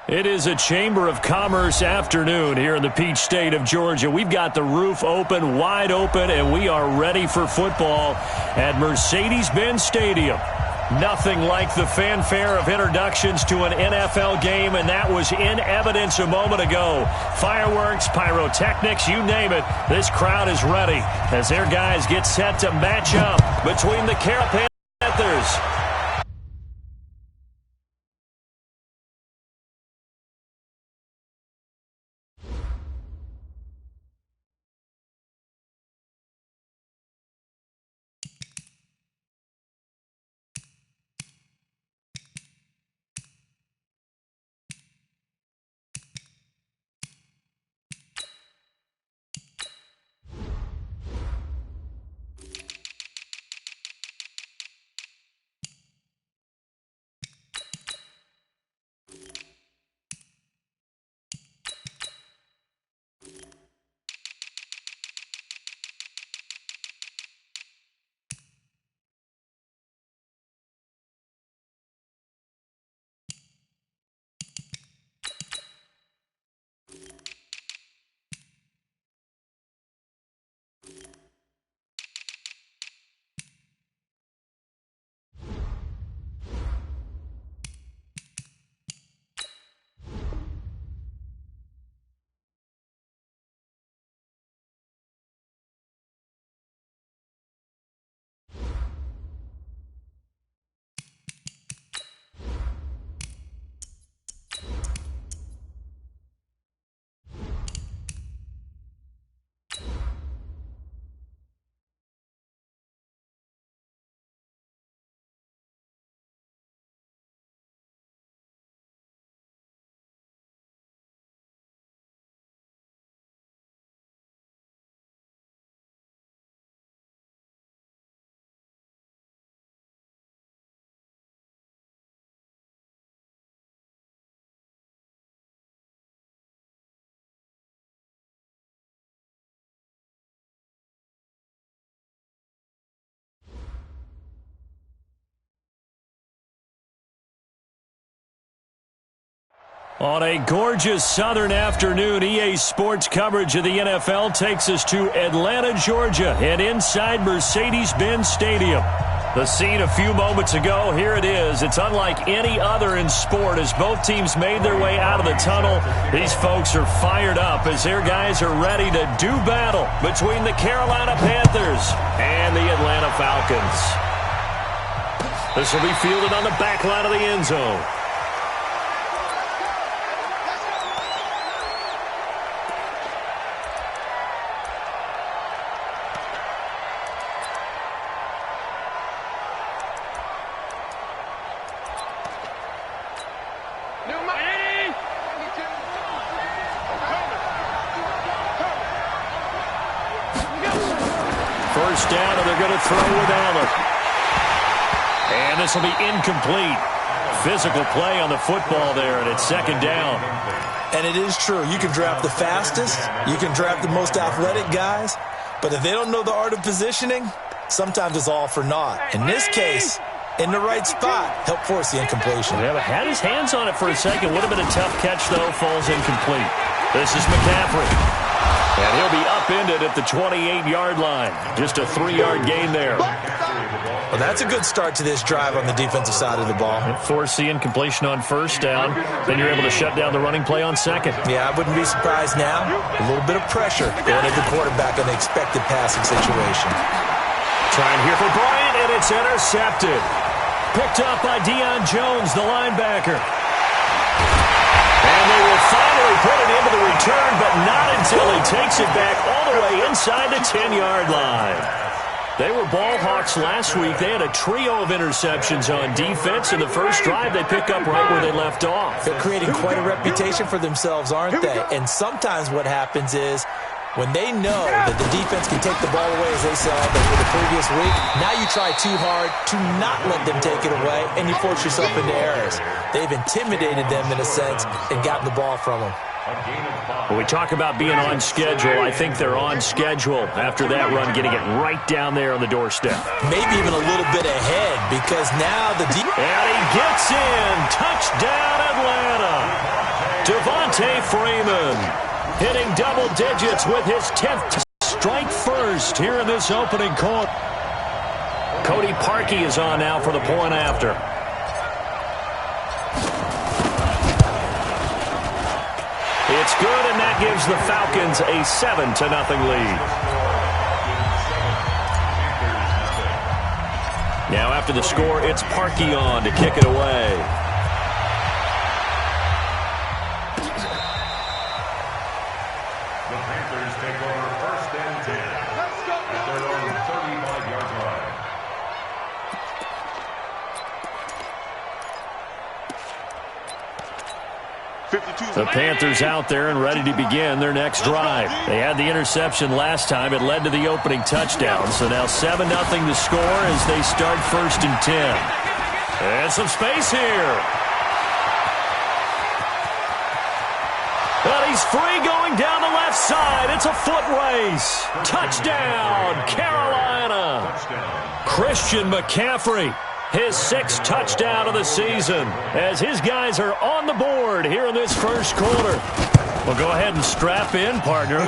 It is a Chamber of Commerce afternoon here in the Peach State of Georgia. We've got the roof open, wide open, and we are ready for football at Mercedes-Benz Stadium. Nothing like the fanfare of introductions to an NFL game, and that was in evidence a moment ago. Fireworks, pyrotechnics, you name it. This crowd is ready as their guys get set to match up between the Carolina Panthers. On a gorgeous southern afternoon, EA Sports coverage of the NFL takes us to Atlanta, Georgia, and inside Mercedes-Benz Stadium. The scene a few moments ago, here it is. It's unlike any other in sport as both teams made their way out of the tunnel. These folks are fired up as their guys are ready to do battle between the Carolina Panthers and the Atlanta Falcons. This will be fielded on the back line of the end zone. First down, and they're going to throw with Allen. And this will be incomplete. Physical play on the football there, and it's second down. And it is true. You can draft the fastest. You can draft the most athletic guys. But if they don't know the art of positioning, sometimes it's all for naught. In this case, in the right spot, help force the incompletion. Yeah, had his hands on it for a second. Would have been a tough catch, though. Falls incomplete. This is McCaffrey. And he'll be upended at the 28-yard line. Just a 3-yard gain there. Well, that's a good start to this drive on the defensive side of the ball. Force the incompletion on first down. Then you're able to shut down the running play on second. Yeah, I wouldn't be surprised now. A little bit of pressure going at the quarterback in the expected passing situation. Trying here for Bryant, and it's intercepted. Picked up by Deion Jones, the linebacker. And they will finally put it into the return, but not until he takes it back all the way inside the 10-yard line. They were ball hawks last week. They had a trio of interceptions on defense. In the first drive, they pick up right where they left off. They're creating quite a reputation for themselves, aren't they? And sometimes what happens is when they know that the defense can take the ball away, as they saw the previous week, now you try too hard to not let them take it away, and you force yourself into errors. They've intimidated them in a sense and gotten the ball from them. When we talk about being on schedule, I think they're on schedule after that run, getting it right down there on the doorstep. Maybe even a little bit ahead because now the And he gets in. Touchdown, Atlanta. Devontae Freeman hitting double digits with his 10th strike first here in this opening quarter. Cody Parkey is on now for the point after. It's good, and that gives the Falcons a 7-0 lead. Now after the score, it's Parkey on to kick it away. The Panthers take over 1st and 10 at their own 35-yard line. The Panthers out there and ready to begin their next drive. They had the interception last time. It led to the opening touchdown. So now 7-0 to score as they start 1st and 10. And some space here. But he's free going down the left side. It's a foot race. Touchdown, Carolina. Christian McCaffrey. His 6th touchdown of the season as his guys are on the board here in this first quarter. Well, go ahead and strap in, partner.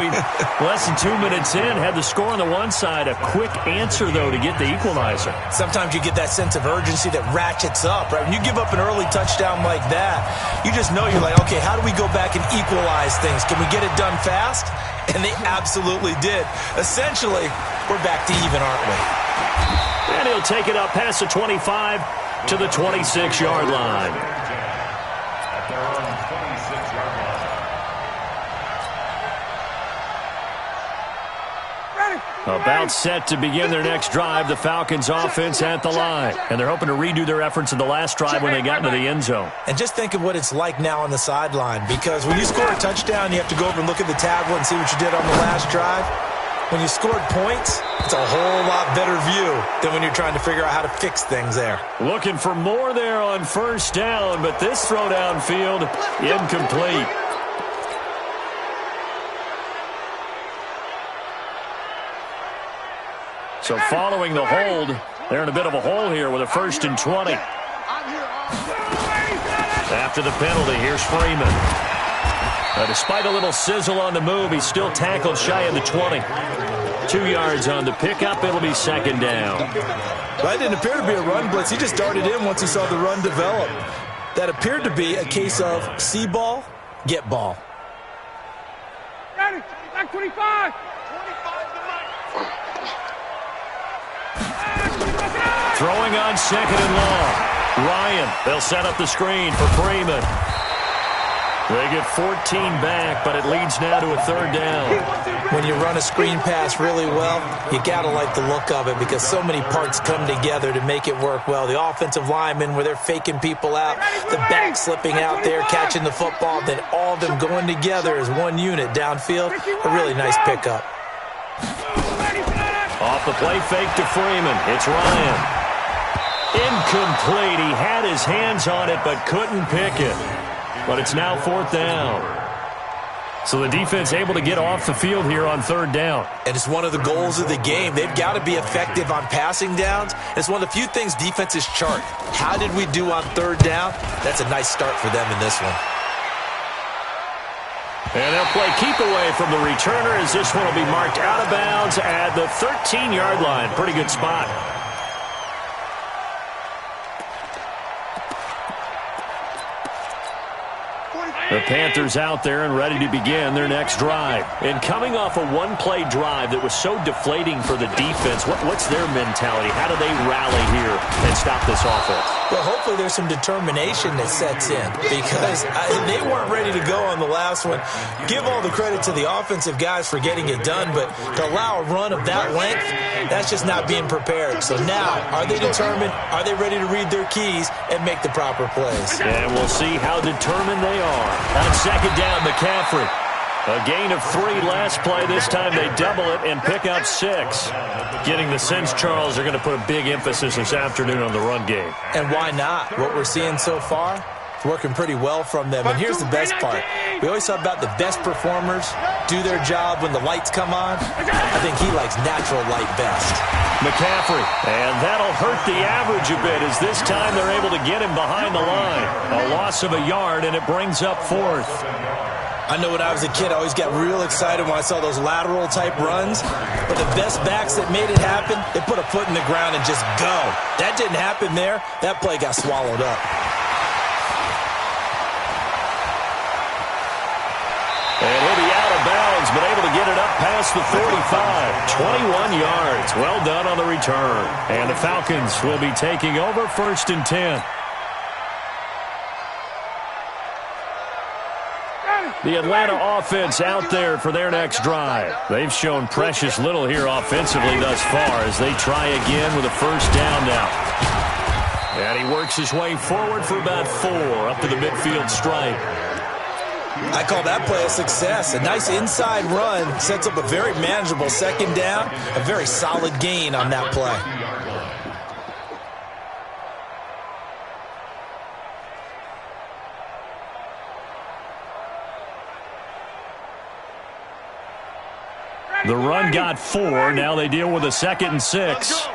Less than 2 minutes in, had the score on the one side. A quick answer, though, to get the equalizer. Sometimes you get that sense of urgency that ratchets up, right? When you give up an early touchdown like that, you just know you're like, okay, how do we go back and equalize things? Can we get it done fast? And they absolutely did. Essentially, we're back to even, aren't we? And he'll take it up past the 25 to the 26-yard line. At their own 26-yard line. About set to begin their next drive, the Falcons offense at the line. And they're hoping to redo their efforts in the last drive when they got into the end zone. And just think of what it's like now on the sideline, because when you score a touchdown, you have to go over and look at the tablet and see what you did on the last drive. When you scored points, it's a whole lot better view than when you're trying to figure out how to fix things there. Looking for more there on 1st down, but this throw downfield incomplete. So following the hold, they're in a bit of a hole here with a 1st and 20. After the penalty, here's Freeman. Despite a little sizzle on the move, he's still tackled shy of the 20. 2 yards on the pickup. It'll be 2nd down. That didn't appear to be a run blitz. He just darted in once he saw the run develop. That appeared to be a case of see ball, get ball. Ready, back 25. Throwing on 2nd and long. Ryan, they'll set up the screen for Freeman. They get 14 back, but it leads now to a 3rd down. When you run a screen pass really well, you got to like the look of it because so many parts come together to make it work well. The offensive linemen, where they're faking people out, the back slipping out there, catching the football, then all of them going together as one unit downfield. A really nice pickup. Off the play fake to Freeman. It's Ryan. Incomplete. He had his hands on it but couldn't pick it. But it's now 4th down. So the defense able to get off the field here on 3rd down. And it's one of the goals of the game. They've got to be effective on passing downs. It's one of the few things defenses chart. How did we do on 3rd down? That's a nice start for them in this one. And they'll play keep away from the returner as this one will be marked out of bounds at the 13-yard line. Pretty good spot. The Panthers out there and ready to begin their next drive. And coming off a one-play drive that was so deflating for the defense, what's their mentality? How do they rally here and stop this offense? Well, hopefully there's some determination that sets in because they weren't ready to go on the last one. Give all the credit to the offensive guys for getting it done, but to allow a run of that length, that's just not being prepared. So now, are they determined? Are they ready to read their keys and make the proper plays? And we'll see how determined they are. On 2nd down, McCaffrey. A gain of 3 last play. This time they double it and pick up 6. Getting the sense, Charles, they're going to put a big emphasis this afternoon on the run game. And why not? What we're seeing so far, working pretty well from them. And here's the best part. We always talk about the best performers do their job when the lights come on. I think he likes natural light best. McCaffrey, and that'll hurt the average a bit as this time they're able to get him behind the line. A loss of a yard, and it brings up fourth. I know when I was a kid, I always got real excited when I saw those lateral-type runs. But the best backs that made it happen, they put a foot in the ground and just go. That didn't happen there. That play got swallowed up. And he'll be out of bounds, but able to get it up past the 45. 21 yards. Well done on the return. And the Falcons will be taking over 1st and 10. The Atlanta offense out there for their next drive. They've shown precious little here offensively thus far as they try again with a first down now. And he works his way forward for about 4 up to the midfield stripe. I call that play a success. A nice inside run sets up a very manageable second down. A very solid gain on that play. The run got 4. Now they deal with a 2nd and 6.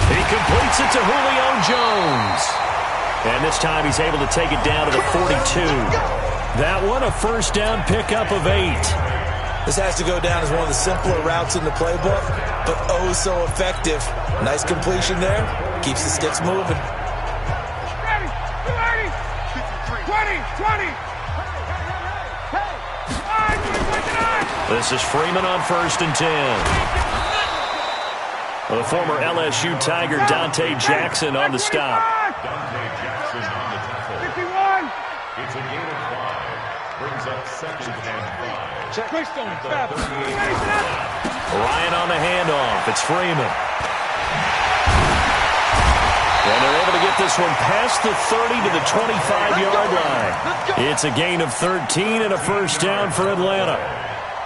He completes it to Julio Jones. And this time he's able to take it down to the 42. That one a first down pickup of 8. This has to go down as one of the simpler routes in the playbook, but oh so effective. Nice completion there. Keeps the sticks moving. 20. This is Freeman on 1st and 10. The former LSU Tiger Dante Jackson on the stop. Dante Jackson on the tackle. 51. It's a gain of 5. Brings up 2nd and 5. Ryan on the handoff. It's Freeman. And they're able to get this one past the 30 to the 25-yard line. It's a gain of 13 and a first down for Atlanta.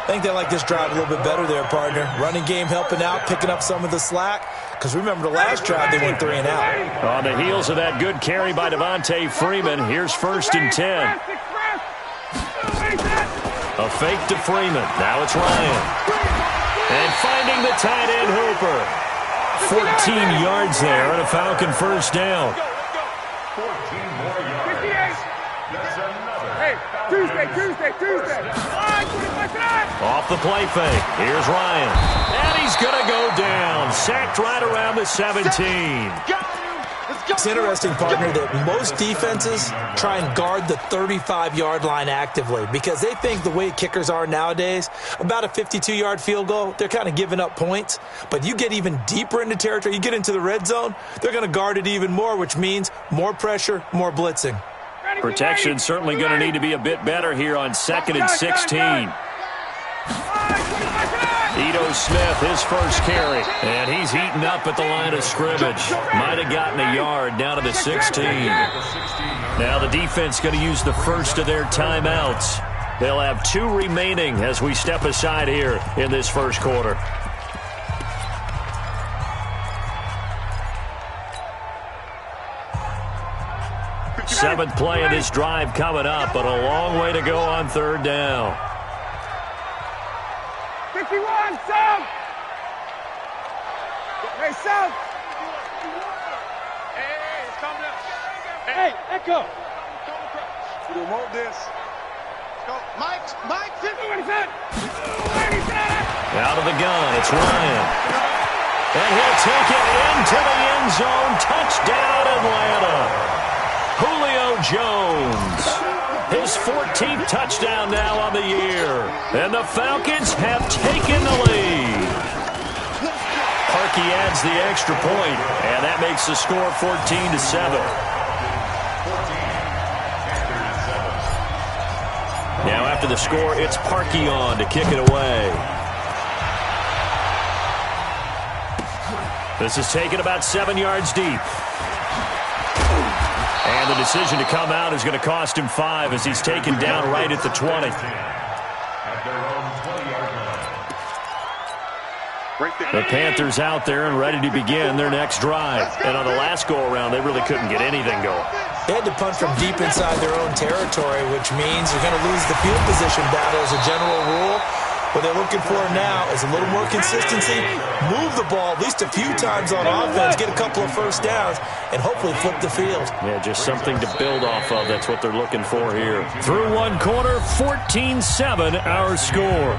I think they like this drive a little bit better there, partner. Running game helping out, picking up some of the slack. Because remember the last drive, they went 3 and out. On the heels of that good carry by Devontae Freeman, here's 1st and 10. A fake to Freeman. Now it's Ryan. And finding the tight end Hooper. 14 yards there and a Falcon first down. 14 more yards. That's another. Hey, Tuesday. Off the play fake. Here's Ryan. And he's going to go down. Sacked right around the 17. It's interesting, partner, that most defenses try and guard the 35-yard line actively because they think the way kickers are nowadays, about a 52-yard field goal, they're kind of giving up points. But you get even deeper into territory, you get into the red zone, they're going to guard it even more, which means more pressure, more blitzing. Protection certainly going to need to be a bit better here on 2nd and 16. Ito Smith, his first carry, and he's heating up at the line of scrimmage. Might have gotten a yard down to the 16. Now the defense going to use the first of their timeouts. They'll have 2 remaining as we step aside here in this first quarter. Seventh play of this drive coming up, but a long way to go on 3rd down. 51, South. Hey, South. Hey, it's coming up. Hey, Echo. We don't want this. Go. Mike, 50. Out of the gun, it's Ryan. And he'll take it into the end zone. Touchdown, Atlanta. Julio Jones, his 14th touchdown now on the year. And the Falcons have taken the lead. Parkey adds the extra point, and that makes the score 14-7. Now after the score, it's Parkey on to kick it away. This is taken about 7 yards deep. And the decision to come out is going to cost him 5 as he's taken down right at the 20. At their own 20-yard line. The Panthers out there and ready to begin their next drive. And on the last go-around, they really couldn't get anything going. They had to punt from deep inside their own territory, which means you're going to lose the field position battle as a general rule. What they're looking for now is a little more consistency, move the ball at least a few times on offense, get a couple of first downs, and hopefully flip the field. Yeah, just something to build off of. That's what they're looking for here. Through one quarter, 14-7 our score.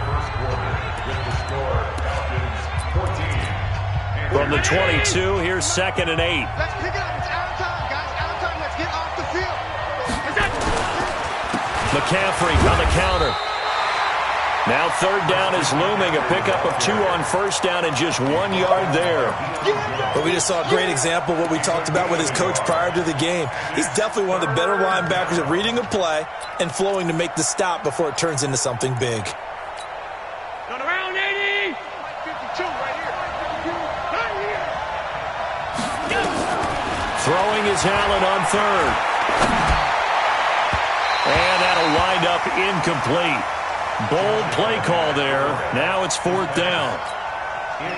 From the 22, here's 2nd and 8. Let's pick it up. It's out of time, guys. Out of time. Let's get off the field. McCaffrey on the counter. Now 3rd down is looming. A pickup of 2 on 1st down and just 1 yard there. But we just saw a great example of what we talked about with his coach prior to the game. He's definitely one of the better linebackers at reading a play and flowing to make the stop before it turns into something big. Around 80. 52 right here. Right here. Throwing is Allen on 3rd. And that'll wind up incomplete. Bold play call there. Now it's 4th down.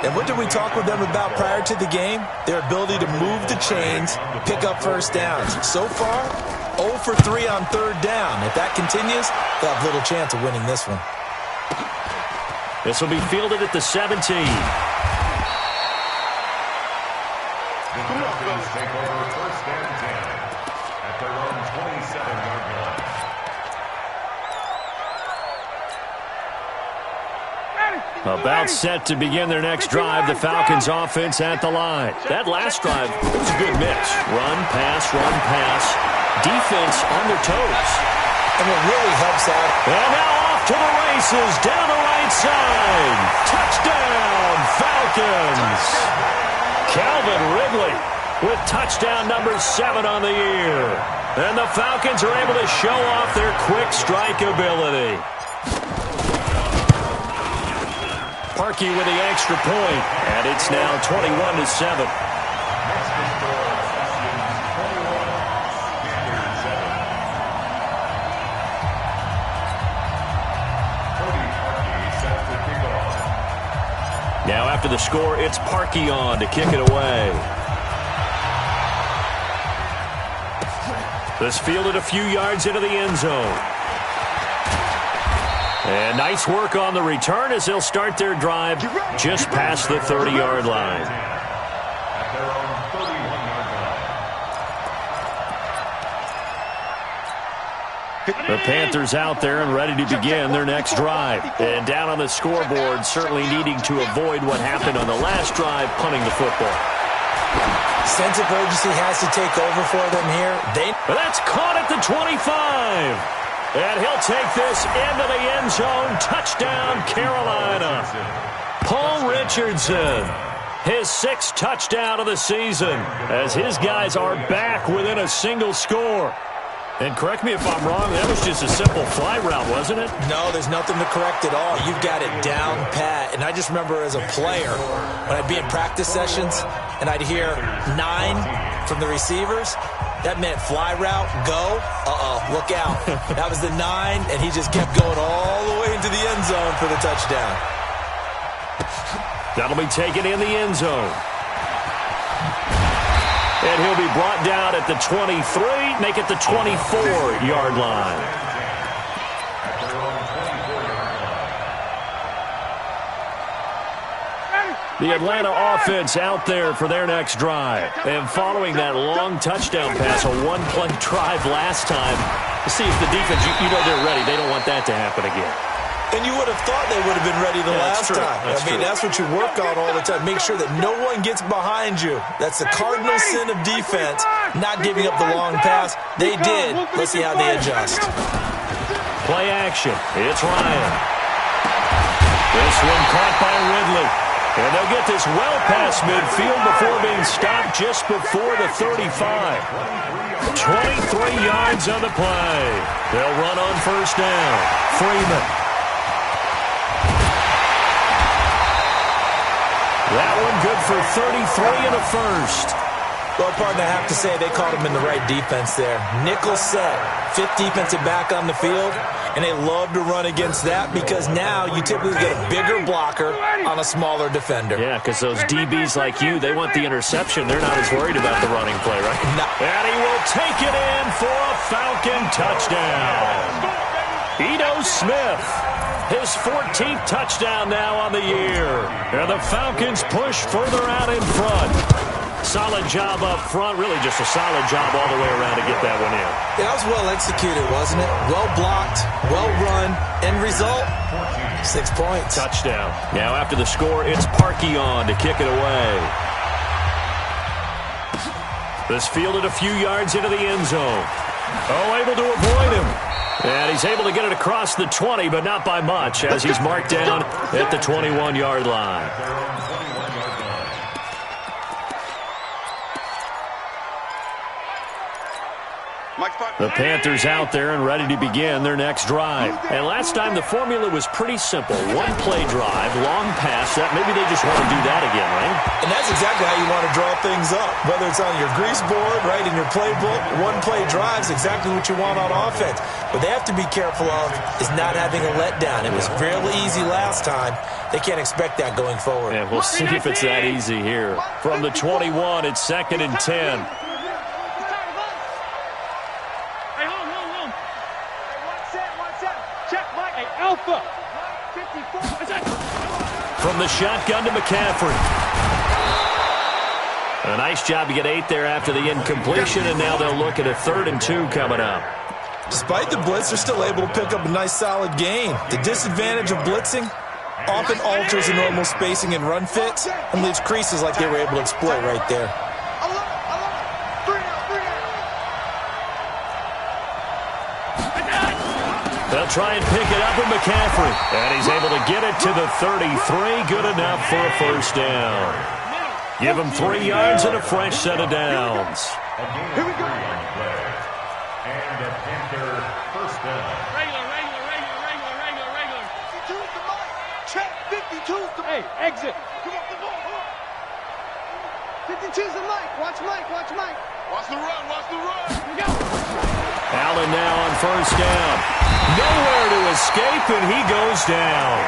And what did we talk with them about prior to the game? Their ability to move the chains, pick up first downs. So far, 0 for 3 on 3rd down. If that continues, they'll have little chance of winning this one. This will be fielded at the 17. The Falcons take over 1st and 10 at their own 27-yard line. About set to begin their next drive. The Falcons offense at the line. That last drive, it was a good mix. Run, pass, defense on their toes. And what really helps out. And now off to the races, down the right side. Touchdown, Falcons. Calvin Ridley with touchdown number 7 on the year. And the Falcons are able to show off their quick strike ability. Parkey with the extra point, and it's now 21-7. Now after the score, it's Parkey on to kick it away. This fielded a few yards into the end zone. And nice work on the return as they'll start their drive just past the 30-yard line. At their own 31-yard line. The Panthers out there and ready to begin their next drive. And down on the scoreboard, certainly needing to avoid what happened on the last drive, punting the football. Sense of urgency has to take over for them here. But that's caught at the 25. And he'll take this into the end zone. Touchdown, Carolina. Paul Richardson, his 6th touchdown of the season, as his guys are back within a single score. And correct me if I'm wrong, that was just a simple fly route, wasn't it? No, there's nothing to correct at all. You've got it down pat. And I just remember as a player, when I'd be in practice sessions and I'd hear 9 from the receivers, that meant fly route, go, look out. That was the 9, and he just kept going all the way into the end zone for the touchdown. That'll be taken in the end zone. And he'll be brought down at the 23, make it the 24-yard line. At their own 24-yard line. The Atlanta offense out there for their next drive. And following that long touchdown pass, a one-play drive last time, to see if the defense, you know they're ready. They don't want that to happen again. And you would have thought they would have been ready the last time. That's what you work on all the time. Make sure that no one gets behind you. That's the cardinal sin of defense, not giving up the long pass. They did. Let's see how they adjust. Play action. It's Ryan. This one caught by Ridley. And they'll get this well past midfield before being stopped just before the 35. 23 yards on the play. They'll run on 1st down. Freeman. That one good for 33 and a 1st. Well, partner, I have to say they caught him in the right defense there. Nickel set, fifth defensive back on the field, and they love to run against that because now you typically get a bigger blocker on a smaller defender. Yeah, because those DBs like you, they want the interception. They're not as worried about the running play, right? No. And he will take it in for a Falcon touchdown. Ito Smith, his 14th touchdown now on the year. And the Falcons push further out in front. Solid job up front. Really just a solid job all the way around to get that one in. Yeah, that was well executed, wasn't it? Well blocked, well run. End result, 6 points. Touchdown. Now after the score, it's Parkey on to kick it away. This fielded a few yards into the end zone. Oh, able to avoid him. And he's able to get it across the 20, but not by much, as he's marked down at the 21-yard line. The Panthers out there and ready to begin their next drive. And last time the formula was pretty simple. One play drive, long pass. That maybe they just want to do that again, right? And that's exactly how you want to draw things up. Whether it's on your grease board, right, in your playbook, one play drive is exactly what you want on offense. What they have to be careful of is not having a letdown. It was fairly easy last time. They can't expect that going forward. Yeah, we'll see if it's that easy here. From the 21, it's 2nd and 10. From the shotgun to McCaffrey. A nice job to get 8 there after the incompletion, and now they'll look at a 3rd and 2 coming up. Despite the blitz, they're still able to pick up a nice solid gain. The disadvantage of blitzing often alters the normal spacing and run fits and leaves creases like they were able to exploit right there. They'll try and pick it up with McCaffrey. And he's able to get it to the 33. Good enough for a first down. Give him 3 yards and a fresh set of downs. Here we go. And the Panther first down. Regular. 52's the mark. Check. 52's the mark. Hey, exit. Come on. 52's the Mike. Watch Mike. Watch the run. Here we go. Allen now on first down. Nowhere to escape, and he goes down.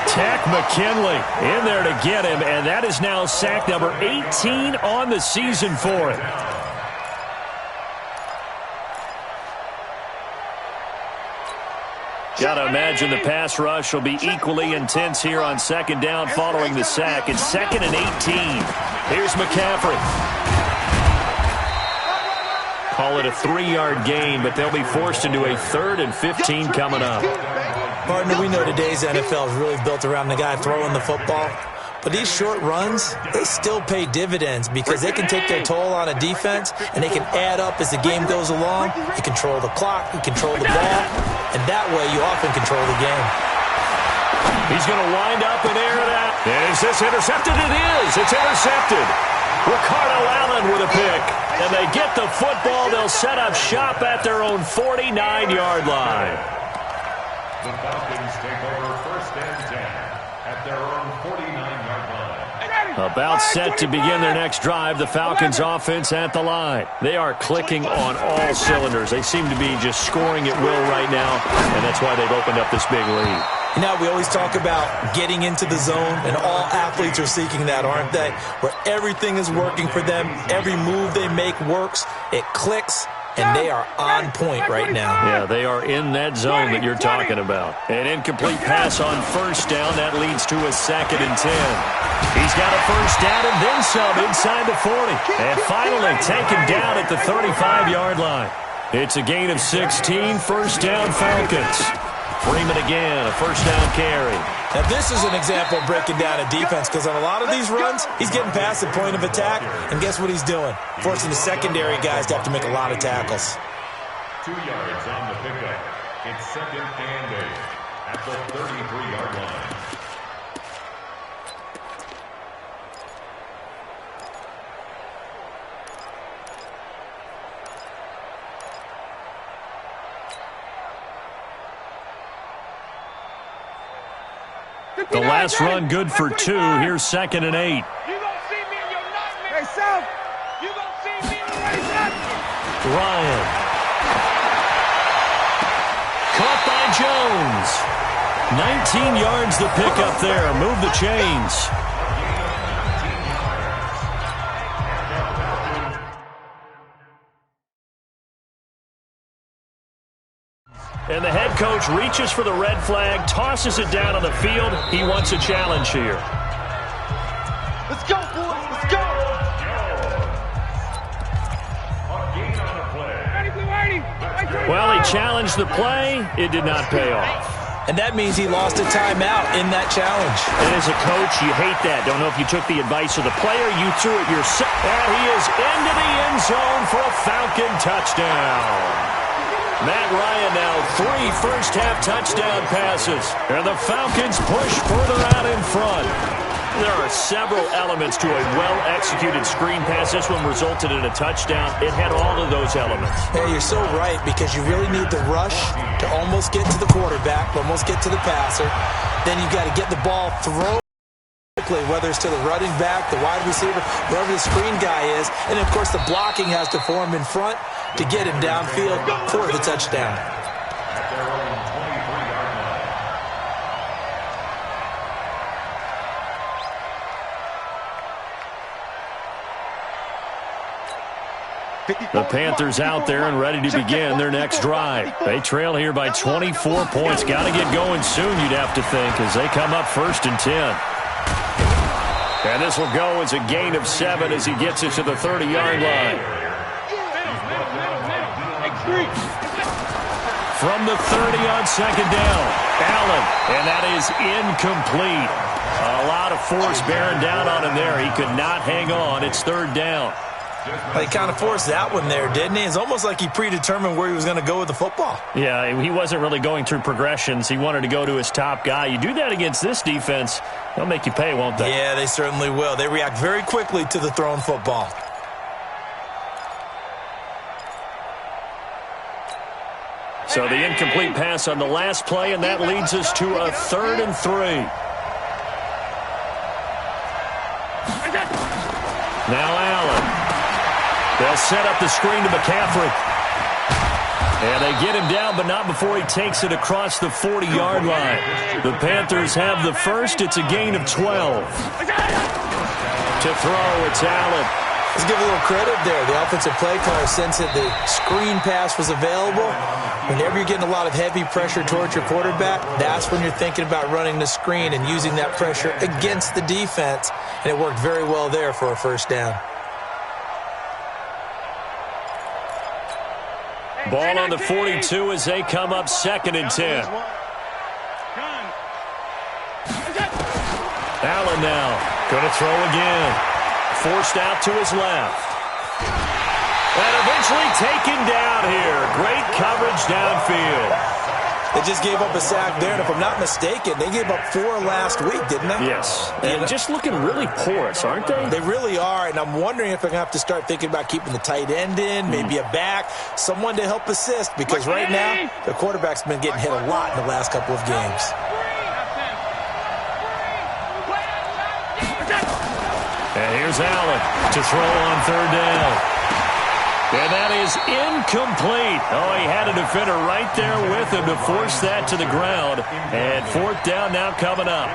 Tack McKinley in there to get him, and that is now sack number 18 on the season for him. Gotta imagine the pass rush will be equally intense here on 2nd down following the sack. It's 2nd and 18. Here's McCaffrey. Call it a 3-yard gain, but they'll be forced into a 3rd and 15 coming up. Partner, we know today's NFL is really built around the guy throwing the football. But these short runs, they still pay dividends because they can take their toll on a defense, and they can add up as the game goes along. You control the clock, you control the ball, and that way you often control the game. He's going to wind up and air it out. Is this intercepted? It is. It's intercepted. Ricardo Allen with a pick. And they get the football. They'll set up shop at their own 49-yard line. The Falcons take over 1st and 10 at their own 49-yard line. About set to begin their next drive. The Falcons offense at the line. They are clicking on all cylinders. They seem to be just scoring at will right now, and that's why they've opened up this big lead. You know, we always talk about getting into the zone, and all athletes are seeking that, aren't they? Where everything is working for them, every move they make works, it clicks, and they are on point right now. Yeah, they are in that zone that you're talking about. An incomplete pass on first down. That leads to a 2nd and 10. He's got a first down and then some inside the 40. And finally taken down at the 35-yard line. It's a gain of 16, first down Falcons. Freeman again, a first down carry. Now this is an example of breaking down a defense because on a lot of these runs, he's getting past the point of attack, and guess what he's doing? Forcing the secondary guys to have to make a lot of tackles. 2 yards on the pickup. It's 2nd and 8 at the 33-yard line. The last run good for 2. Here's 2nd and 8. You gonna see me in your nightmare. Hey, Sam. You gonna see me Ryan. Caught by Jones. 19 yards to pick up there. Move the chains. And the head coach reaches for the red flag, tosses it down on the field. He wants a challenge here. Let's go, boys. Let's go. Well, he challenged the play. It did not pay off. And that means he lost a timeout in that challenge. And as a coach, you hate that. Don't know if you took the advice of the player. You threw it yourself. And he is into the end zone for a Falcon touchdown. Matt Ryan now 3 first-half touchdown passes. And the Falcons push further out in front. There are several elements to a well-executed screen pass. This one resulted in a touchdown. It had all of those elements. Yeah, you're so right, because you really need the rush to almost get to the quarterback, almost get to the passer. Then you've got to get the ball thrown quickly, whether it's to the running back, the wide receiver, wherever the screen guy is. And, of course, the blocking has to form in front to get him downfield for the touchdown. The Panthers out there and ready to begin their next drive. They trail here by 24 points. Got to get going soon, you'd have to think, as they come up 1st and 10. And this will go as a gain of 7 as he gets it to the 30-yard line. From the 30 on 2nd down, Allen, and that is incomplete. A lot of force bearing down on him there. He could not hang on. It's 3rd down. He kind of forced that one there, didn't he? It's almost like he predetermined where he was going to go with the football. Yeah, he wasn't really going through progressions. He wanted to go to his top guy. You do that against this defense, they'll make you pay, won't they? Yeah, they certainly will. They react very quickly to the thrown football. So the incomplete pass on the last play, and that leads us to a 3rd and 3. Now Allen. They'll set up the screen to McCaffrey. And they get him down, but not before he takes it across the 40-yard line. The Panthers have the first. It's a gain of 12. To throw, it's Allen. Let's give a little credit there. The offensive play caller sensed that the screen pass was available. Whenever you're getting a lot of heavy pressure towards your quarterback, that's when you're thinking about running the screen and using that pressure against the defense. And it worked very well there for a 1st down. Ball on the 42 as they come up 2nd and 10. Allen now going to throw again. Forced out to his left. And eventually taken down here. Great coverage downfield. They just gave up a sack there, and if I'm not mistaken, they gave up 4 last week, didn't they? Yes. And just looking really porous, aren't they? They really are, and I'm wondering if they're going to have to start thinking about keeping the tight end in, maybe a back, someone to help assist, because right now, the quarterback's been getting hit a lot in the last couple of games. And here's Allen to throw on 3rd down. And that is incomplete. Oh, he had a defender right there with him to force that to the ground. And 4th down now coming up.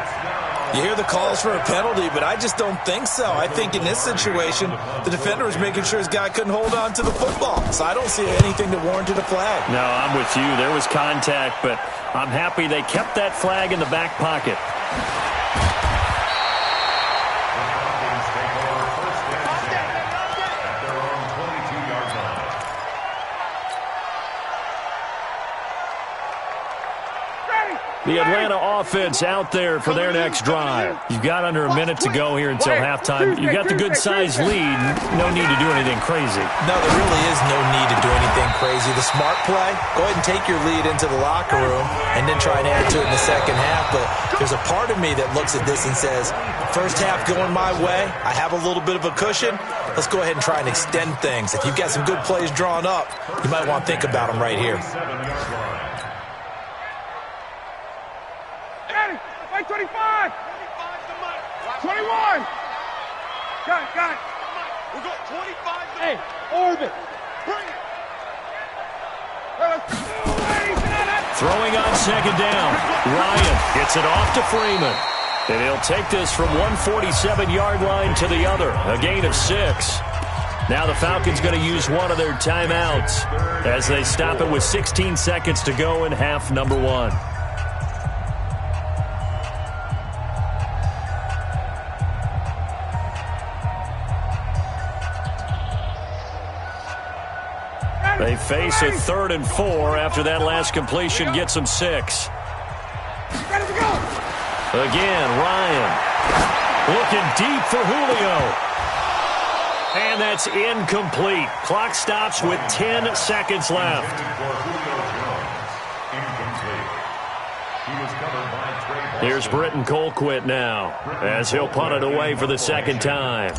You hear the calls for a penalty, but I just don't think so. I think in this situation, the defender was making sure his guy couldn't hold on to the football. So I don't see anything that warranted a flag. No, I'm with you. There was contact, but I'm happy they kept that flag in the back pocket. The Atlanta offense out there for their next drive. You've got under a minute to go here until halftime. You've got the good-sized lead. No need to do anything crazy. No, there really is no need to do anything crazy. The smart play, go ahead and take your lead into the locker room and then try and add to it in the 2nd half. But there's a part of me that looks at this and says, 1st half going my way, I have a little bit of a cushion. Let's go ahead and try and extend things. If you've got some good plays drawn up, you might want to think about them right here. 25! 21! Got it. We're going 25. Hey, Orbit. Bring it. Throwing on second down. Ryan gets it off to Freeman. And he'll take this from 147-yard line to the other. A gain of 6. Now the Falcons going to use one of their timeouts as they stop it with 16 seconds to go in half number 1. They face a 3rd and 4 after that last completion gets them 6. Again, Ryan looking deep for Julio. And that's incomplete. Clock stops with 10 seconds left. Here's Britton Colquitt now as he'll punt it away for the second time.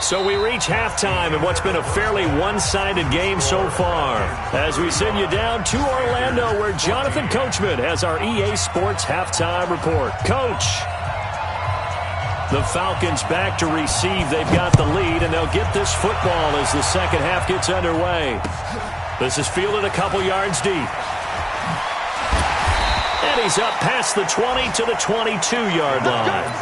So we reach halftime in what's been a fairly one-sided game so far. As we send you down to Orlando, where Jonathan Coachman has our EA Sports halftime report. Coach, the Falcons back to receive. They've got the lead, and they'll get this football as the second half gets underway. This is fielded a couple yards deep. And he's up past the 20 to the 22-yard line.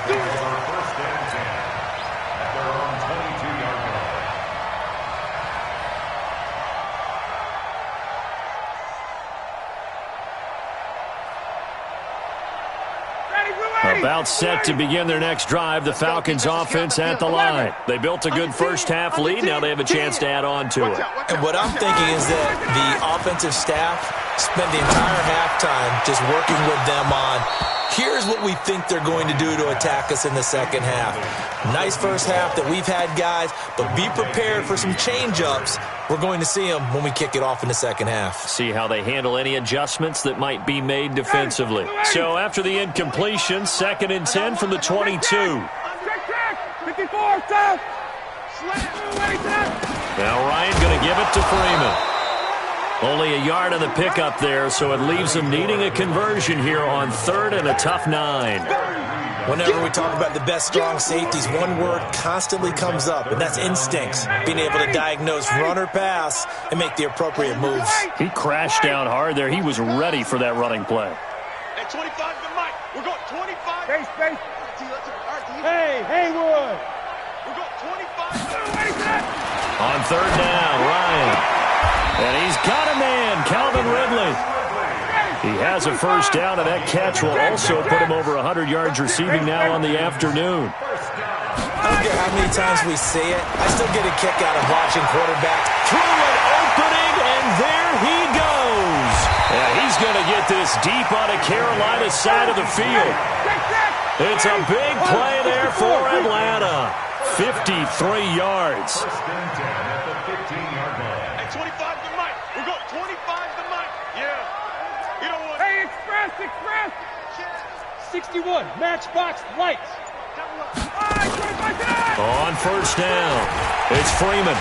About set to begin their next drive, the Falcons offense at the line. They built a good first half lead. Now they have a chance to add on to it. And what I'm thinking is that the offensive staff spent the entire halftime just working with them on, here's what we think they're going to do to attack us in the second half. Nice first half that we've had, guys, but be prepared for some change-ups. We're going to see them when we kick it off in the second half. See how they handle any adjustments that might be made defensively. So after the incompletion, 2nd and 10 from the 22. 54, south. Now Ryan going to give it to Freeman. Only a yard on the pickup there, so it leaves them needing a conversion here on 3rd and a tough 9. Whenever we talk about the best strong safeties, one word constantly comes up, and that's instincts. Being able to diagnose run or pass and make the appropriate moves. He crashed down hard there. He was ready for that running play. At 25 to Mike. We're going 25. Base. Hey, Haywood. We're going 25. On 3rd down, Ryan. And he's got a man, Calvin Ridley. He has a first down, and that catch will also put him over 100 yards receiving now on the afternoon. I don't care how many times we say it, I still get a kick out of watching quarterbacks through an opening, and there he goes. And he's going to get this deep on a Carolina side of the field. It's a big play there for Atlanta. 53 yards. At 25 to Mike. We're going 25 to Mike. Yeah. You know what? Hey, Express. 61, Matchbox Lights. On first down, it's Freeman.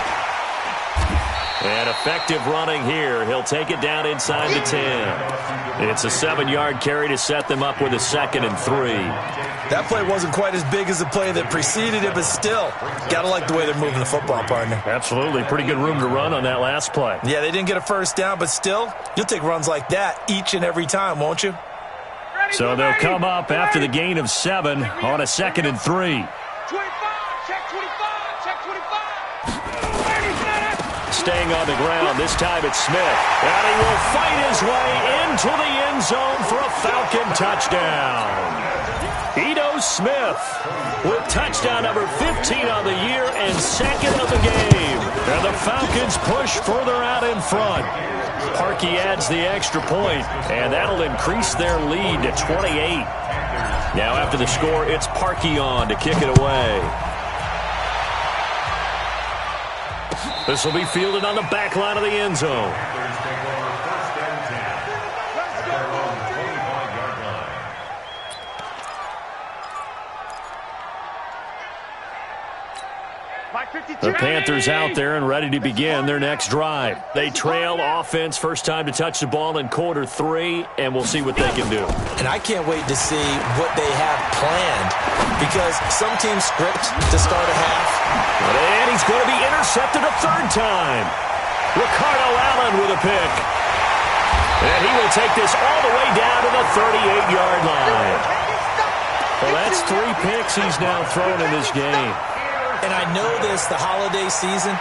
And effective running here. He'll take it down inside the 10. It's a 7-yard carry to set them up with a 2nd and 3. That play wasn't quite as big as the play that preceded it, but still, gotta like the way they're moving the football, partner. Absolutely. Pretty good room to run on that last play. Yeah, they didn't get a first down, but still, you'll take runs like that each and every time, won't you? So they'll come up after the gain of 7 on a 2nd and 3. 25, check 25. Staying on the ground, this time it's Smith. And he will fight his way into the end zone for a Falcon touchdown. Ito Smith with touchdown number 15 on the year and 2nd of the game. And the Falcons push further out in front. Parkey adds the extra point, and that'll increase their lead to 28. Now after the score, it's Parkey on to kick it away. This will be fielded on the back line of the end zone. Mike 55, The Panthers out there and ready to begin their next drive. They trail offense, first time to touch the ball in quarter 3, and we'll see what they can do. And I can't wait to see what they have planned, because some teams script to start a half. And he's going to be intercepted a third time. Ricardo Allen with a pick. And he will take this all the way down to the 38-yard line. Well, that's 3 picks he's now thrown in this game. And I know this, the holiday season,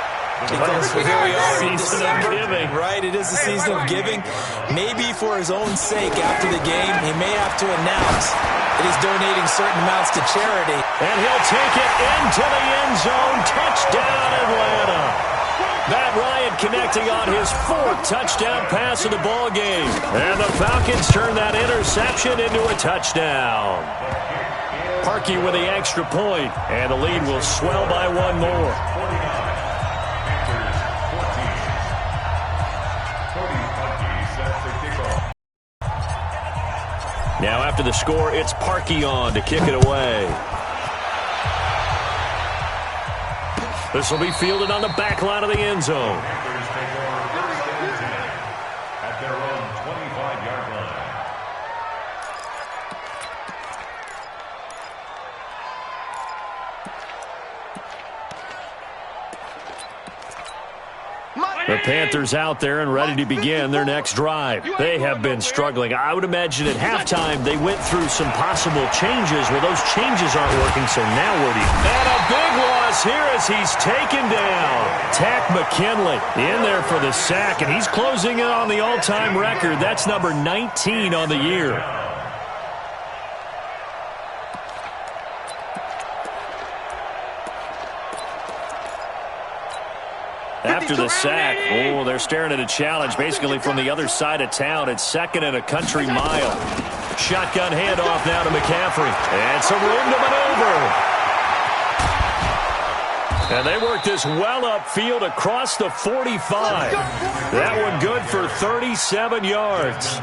because here we are in December, right? It is the season of giving. Maybe for his own sake after the game, he may have to announce that he's donating certain amounts to charity. And he'll take it into the end zone. Touchdown, Atlanta. Matt Ryan connecting on his 4th touchdown pass of the ball game. And the Falcons turn that interception into a touchdown. Parkey with the extra point, and the lead will swell by 1 more. Now after the score, it's Parkey on to kick it away. This will be fielded on the back line of the end zone. At their own 25-yard line. The Panthers out there and ready to begin their next drive. They have been struggling. I would imagine at halftime they went through some possible changes. Well, those changes aren't working, so now where do you... And a big loss here as he's taken down. Tack McKinley in there for the sack, and he's closing in on the all-time record. That's number 19 on the year. After the sack, they're staring at a challenge basically from the other side of town. It's 2nd and a country mile. Shotgun handoff now to McCaffrey. And some room to maneuver. And they work this well upfield across the 45. That one good for 37 yards.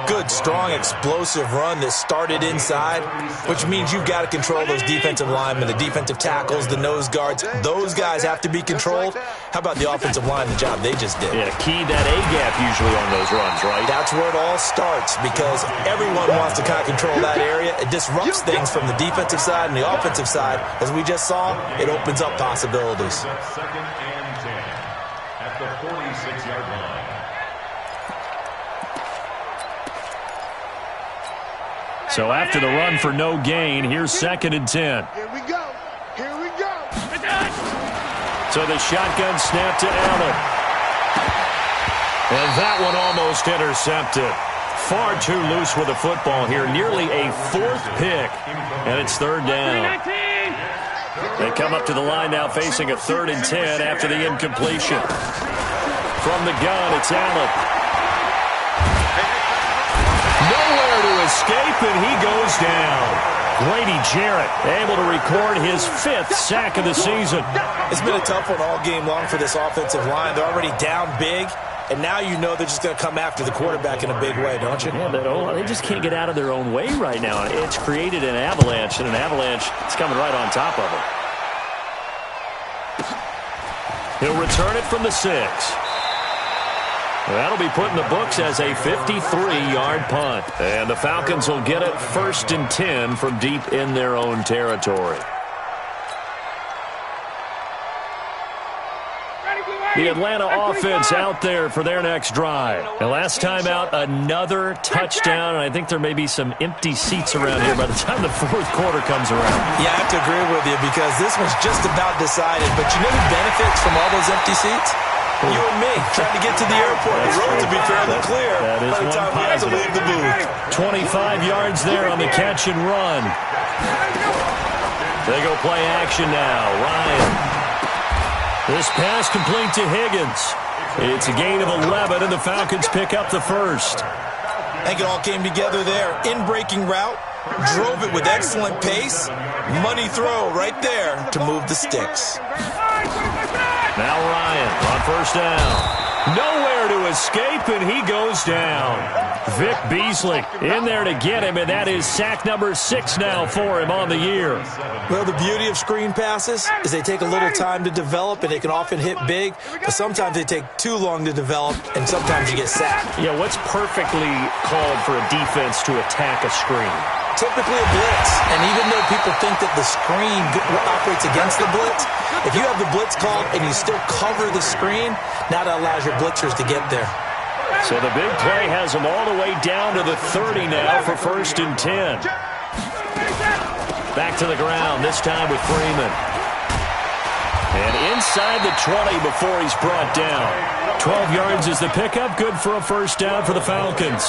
Good, strong, explosive run that started inside, which means you've got to control those defensive linemen, the defensive tackles, the nose guards. Those guys have to be controlled. How about the offensive line, the job they just did? Yeah, key that A-gap usually on those runs, right? That's where it all starts, because everyone wants to kind of control that area. It disrupts things from the defensive side and the offensive side. As we just saw, it opens up possibilities. 2nd and 10 at the 46-yard line. So after the run for no gain, here's 2nd and 10. Here we go. Here we go. So the shotgun snap to Allen. And that one almost intercepted. Far too loose with the football here. Nearly a 4th pick. And it's 3rd down. They come up to the line now facing a 3rd and 10 after the incompletion. From the gun, it's Allen. Nowhere to escape, and he goes down. Grady Jarrett able to record his 5th sack of the season. It's been a tough one all game long for this offensive line. They're already down big, and now you know they're just going to come after the quarterback in a big way, don't you? Yeah, they just can't get out of their own way right now. It's created an avalanche, and an avalanche is coming right on top of it. He'll return it from the 6. That'll be put in the books as a 53-yard punt. And the Falcons will get it 1st and 10 from deep in their own territory. The Atlanta offense out there for their next drive. And last time out, another touchdown. And I think there may be some empty seats around here by the time the 4th quarter comes around. Yeah, I have to agree with you, because this one's just about decided. But you know who benefits from all those empty seats? You and me, trying to get to the airport. The road to be fairly clear that is by the time we have to leave the booth. 25 yards there on the catch and run. They go play action now. Ryan. This pass complete to Higgins. It's a gain of 11, and the Falcons pick up the 1st. I think it all came together there. In-breaking route, drove it with excellent pace. Money throw right there to move the sticks. Now Ryan on first down. Nowhere to escape, and he goes down. Vic Beasley in there to get him, and that is sack number 6 now for him on the year. Well, the beauty of screen passes is they take a little time to develop, and they can often hit big, but sometimes they take too long to develop, and sometimes you get sacked. Yeah, what's perfectly called for a defense to attack a screen? Typically a blitz, and even though people think that the screen operates against the blitz, if you have the blitz called and you still cover the screen, now that allows your blitzers to get there. So the big play has them all the way down to the 30 now for 1st and 10. Back to the ground, this time with Freeman. And inside the 20 before he's brought down. 12 yards is the pickup, good for a first down for the Falcons.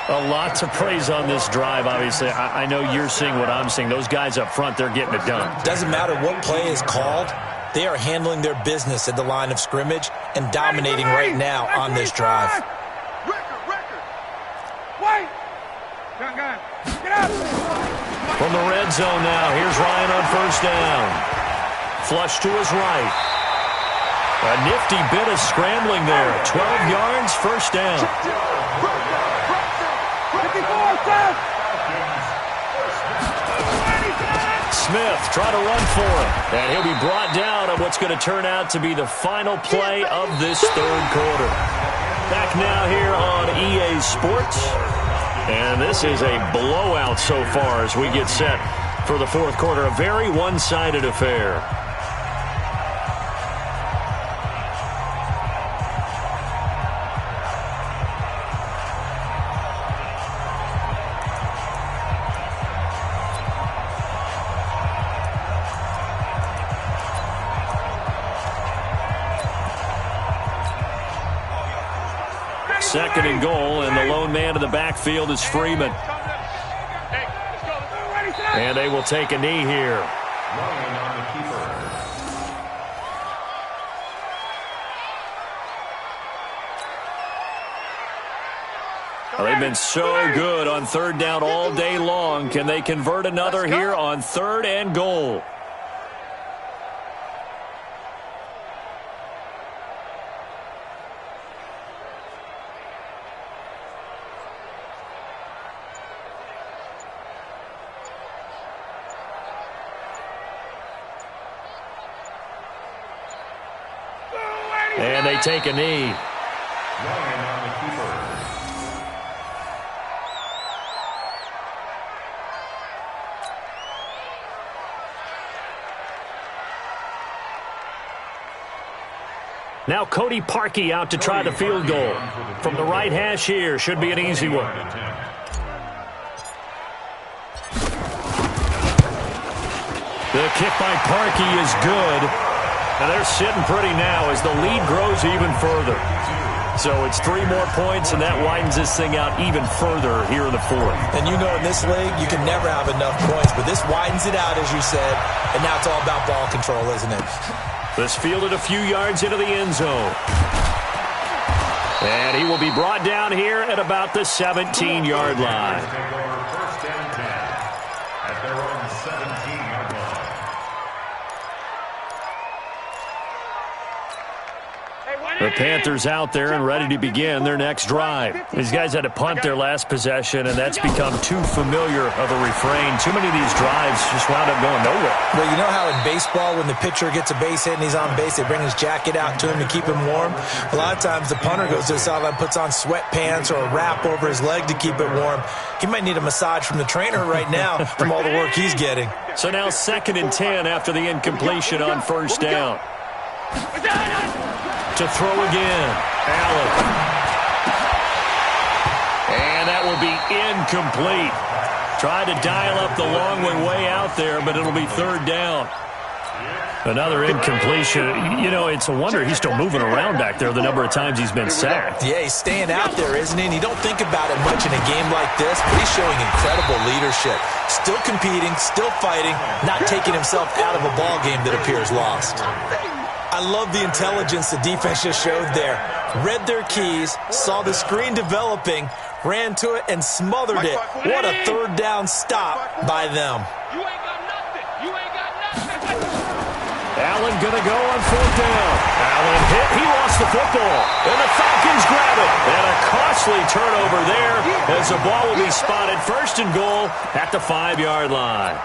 A lot to praise on this drive, obviously. I know you're seeing what I'm seeing. Those guys up front, they're getting it done. Doesn't matter what play is called. They are handling their business at the line of scrimmage and dominating right now on this drive. From the red zone now, here's Ryan on first down. Flush to his right. A nifty bit of scrambling there. 12 yards, first down. Smith trying to run for him. And he'll be brought down on what's going to turn out to be the final play of this third quarter. Back now here on EA Sports. And this is a blowout so far as we get set for the fourth quarter. A very one-sided affair. Second and goal, and the lone man in the backfield is Freeman. And they will take a knee here. Well, they've been so good on third down all day long. Can they convert another here on 3rd and goal? And they take a knee. Now Cody Parkey out to try the field goal. From the right hash here, should be an easy one. The kick by Parkey is good. And they're sitting pretty now as the lead grows even further. So it's 3 more points, and that widens this thing out even further here in the fourth. And you know in this league, you can never have enough points, but this widens it out, as you said, and now it's all about ball control, isn't it? This fielded a few yards into the end zone. And he will be brought down here at about the 17-yard line. First and 10 at their own 17-yard line. The Panthers out there and ready to begin their next drive. These guys had to punt their last possession, and that's become too familiar of a refrain. Too many of these drives just wound up going nowhere. Well, you know how in baseball when the pitcher gets a base hit and he's on base, they bring his jacket out to him to keep him warm? A lot of times the punter goes to the sideline, puts on sweatpants or a wrap over his leg to keep it warm. He might need a massage from the trainer right now from all the work he's getting. So now 2nd and 10 after the incompletion on first down. To throw again, Allen. And that will be incomplete. Tried to dial up the long way out there, but it'll be 3rd down. Another incompletion. You know, it's a wonder he's still moving around back there the number of times he's been sacked. Yeah, he's staying out there, isn't he? And you don't think about it much in a game like this, but he's showing incredible leadership. Still competing, still fighting, not taking himself out of a ball game that appears lost. I love the intelligence the defense just showed there. Read their keys, saw the screen developing, ran to it, and smothered it. What a 3rd down stop by them. Allen going to go on 4th down. Allen hit. He lost the football. And the Falcons grab it. And a costly turnover there as the ball will be spotted 1st and goal at the 5-yard line.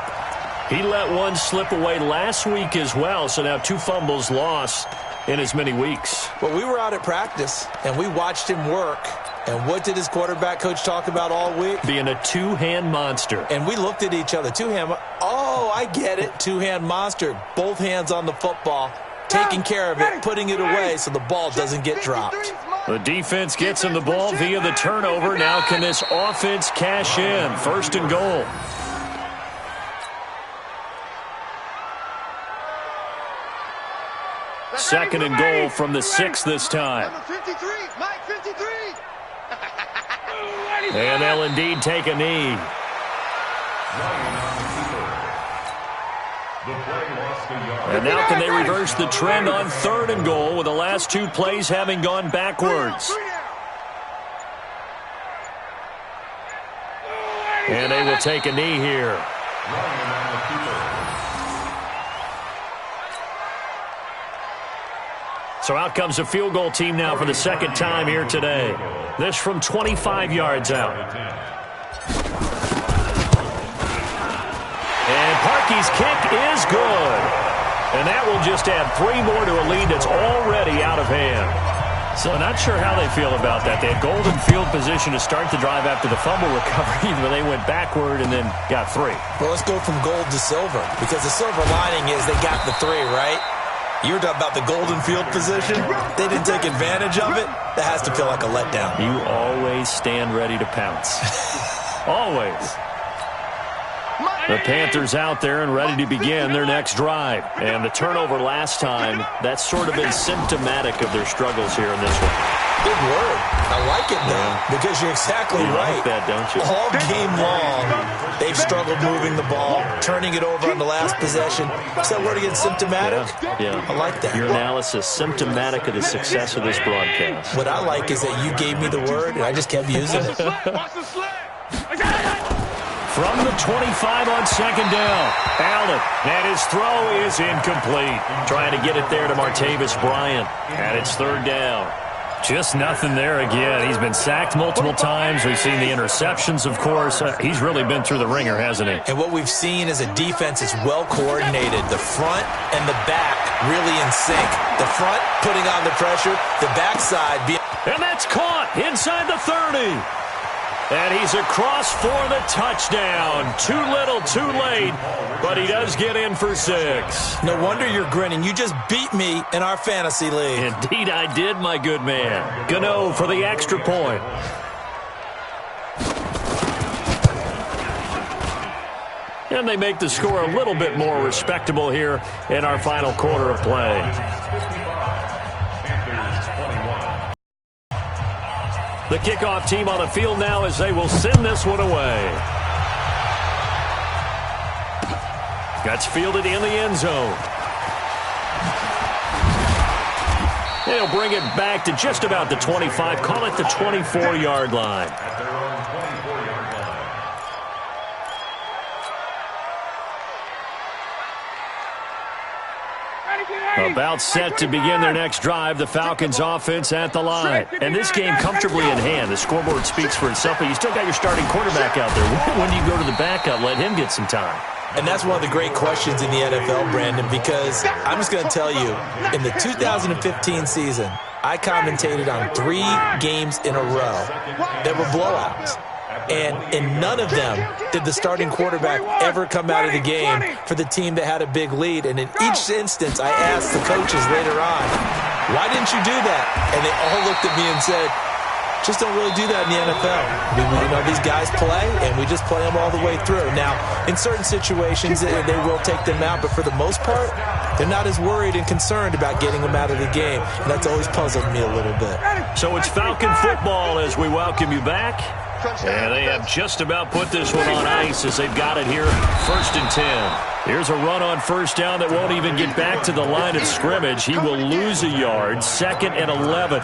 He let one slip away last week as well, so now 2 fumbles lost in as many weeks. Well, we were out at practice, and we watched him work. And what did his quarterback coach talk about all week? Being a 2-hand monster. And we looked at each other. 2-hand. Oh, I get it. 2-hand monster. Both hands on the football, taking care of it, putting it away so the ball doesn't get dropped. The defense gets him the ball via the turnover. Now can this offense cash in? 1st and goal. Second and goal from the 6 this time. Number 53, Mike 53. And they'll indeed take a knee. And now can they reverse the trend on 3rd and goal with the last 2 plays having gone backwards? And they will take a knee here. So out comes a field goal team now for the 2nd time here today. This from 25 yards out. And Parkey's kick is good. And that will just add 3 more to a lead that's already out of hand. So not sure how they feel about that. They had golden field position to start the drive after the fumble recovery, but they went backward and then got 3. Well, let's go from gold to silver, because the silver lining is they got the 3, right? You're talking about the golden field position. They didn't take advantage of it. That has to feel like a letdown. You always stand ready to pounce. Always. The Panthers out there and ready to begin their next drive. And the turnover last time, that's sort of been symptomatic of their struggles here in this one. Good word. I like it, though, because you're exactly right. You like that, don't you? All game long, they've struggled moving the ball, turning it over on the last possession. Is that word again, symptomatic? Yeah. I like that. Your analysis, symptomatic of the success of this broadcast. What I like is that you gave me the word, and I just kept using it. From the 25 on 2nd down, Allen, and his throw is incomplete. Trying to get it there to Martavis Bryant, and it's 3rd down. Just nothing there again. He's been sacked multiple times. We've seen the interceptions, of course. He's really been through the ringer, hasn't he? And what we've seen is a defense that's well coordinated. The front and the back really in sync. The front putting on the pressure, the backside being... And that's caught inside the 30. And he's across for the touchdown. Too little, too late, but he does get in for 6. No wonder you're grinning. You just beat me in our fantasy league. Indeed I did, my good man. Gano for the extra point. And they make the score a little bit more respectable here in our final quarter of play. The kickoff team on the field now as they will send this one away. Gets fielded in the end zone. They'll bring it back to just about the 25. Call it the 24-yard line. About set to begin their next drive, the Falcons offense at the line. And this game comfortably in hand. The scoreboard speaks for itself, but you still got your starting quarterback out there. When do you go to the backup, let him get some time? And that's one of the great questions in the NFL, Brandon, because I'm just going to tell you, in the 2015 season, I commentated on 3 games in a row that were blowouts. And in none of them did the starting quarterback ever come out of the game for the team that had a big lead. And in each instance, I asked the coaches later on, why didn't you do that? And they all looked at me and said, just don't really do that in the NFL. These guys play, and we just play them all the way through. Now, in certain situations, they will take them out, but for the most part, they're not as worried and concerned about getting them out of the game. And that's always puzzled me a little bit. So it's Falcon football as we welcome you back. And they have just about put this one on ice as they've got it here, 1st and 10. Here's a run on 1st down that won't even get back to the line of scrimmage. He will lose a yard, 2nd and 11.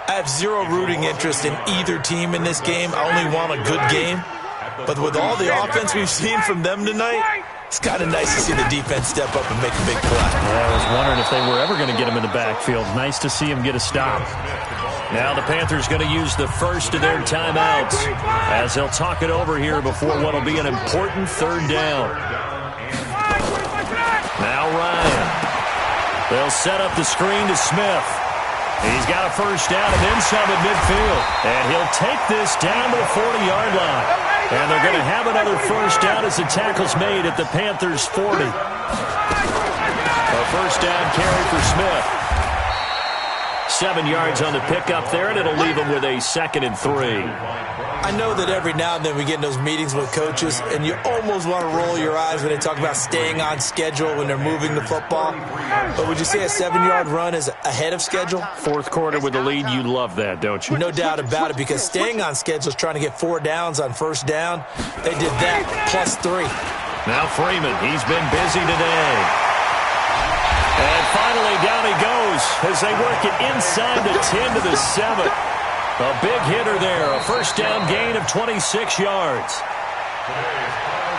I have zero rooting interest in either team in this game. I only want a good game. But with all the offense we've seen from them tonight, It's kind of nice to see the defense step up and make a big play. I was wondering if they were ever going to get him in the backfield. Nice to see him get a stop. Now the Panthers going to use the first of their timeouts as they'll talk it over here before what will be an important third down. Now Ryan. They'll set up the screen to Smith. He's got a first down and then some at midfield. And he'll take this down to the 40-yard line. And they're going to have another first down as the tackle's made at the Panthers' 40. A first down carry for Smith. 7 yards on the pickup there, and it'll leave him with a 2nd and 3. I know that every now and then we get in those meetings with coaches, and you almost want to roll your eyes when they talk about staying on schedule when they're moving the football. But would you say a 7-yard run is ahead of schedule? Fourth quarter with the lead, you love that, don't you? No doubt about it, because staying on schedule is trying to get 4 downs on first down. They did that plus 3. Now Freeman, he's been busy today. And finally down he goes as they work it inside the 10 to the 7. A big hitter there, a first down gain of 26 yards.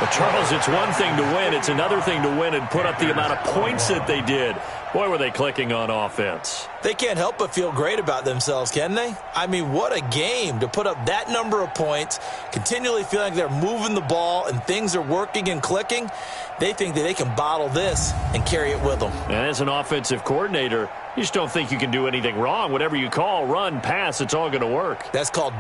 But, Charles, it's one thing to win. It's another thing to win and put up the amount of points that they did. Boy, were they clicking on offense. They can't help but feel great about themselves, can they? I mean, what a game to put up that number of points, continually feeling like they're moving the ball and things are working and clicking. They think that they can bottle this and carry it with them. And as an offensive coordinator, you just don't think you can do anything wrong. Whatever you call, run, pass, it's all going to work. That's called